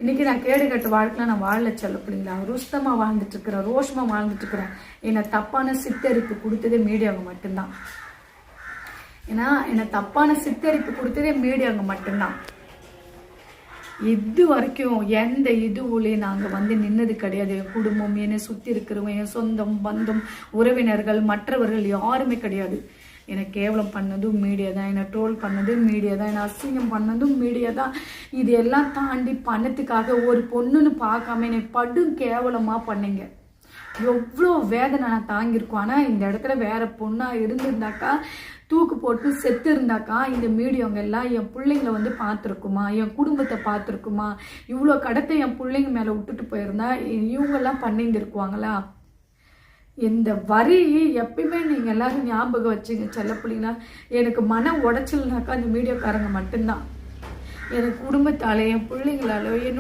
இன்றைக்கி நான் கேடு கட்ட வாழ்க்கையில் நான் வாழல சொல்ல பிள்ளைங்களா, ருஸ்தமாக வாழ்ந்துட்டுருக்கிறேன், ரோஷமாக வாழ்ந்துட்டுருக்கிறேன். என்னை தப்பான சித்தரிப்பு கொடுத்ததே மீடியாவுக்கு மட்டும்தான். ஏன்னா என்னை தப்பான சித்தரிப்பு கொடுத்ததே மீடியாவுக்கு மட்டும்தான். இது வரைக்கும் எந்த இதுவுலேயும் நாங்கள் வந்து நின்னது கிடையாது. என் குடும்பம், என்னை சுற்றி இருக்கிறவங்க, என் சொந்தம் பந்தம் உறவினர்கள் மற்றவர்கள் யாருமே கிடையாது. என்னை கேவலம் பண்ணதும் மீடியா தான், என்னை ட்ரோல் பண்ணதும் மீடியா தான், என்னை அசிங்கம் பண்ணதும் மீடியா தான். இது எல்லாம் தாண்டி பணத்துக்காக ஒரு பொண்ணுன்னு பார்க்காம என்னை படும் கேவலமாக பண்ணீங்க. எவ்வளோ வேதனை நான் தாங்கியிருக்கோம். ஆனால் இந்த இடத்துல வேற பொண்ணாக இருந்திருந்தாக்கா, தூக்கு போட்டு செத்து இருந்தாக்கா, இந்த மீடியாவங்க எல்லாம் என் பிள்ளைங்களை வந்து பார்த்துருக்குமா, என் குடும்பத்தை பார்த்துருக்குமா, இவ்வளோ கடத்தை என் பிள்ளைங்க மேலே விட்டுட்டு போயிருந்தா இவங்கெல்லாம் பண்ணியிருந்துருக்குவாங்களா? இந்த வரி எப்பயுமே நீங்கள் எல்லாரும் ஞாபகம் வச்சுங்க செல்ல பிள்ளைங்களா. எனக்கு மன உடைச்சல்னாக்கா அந்த மீடியாக்காரங்க மட்டும்தான். எனக்கு குடும்பத்தாலே, என் பிள்ளைங்களாலோ,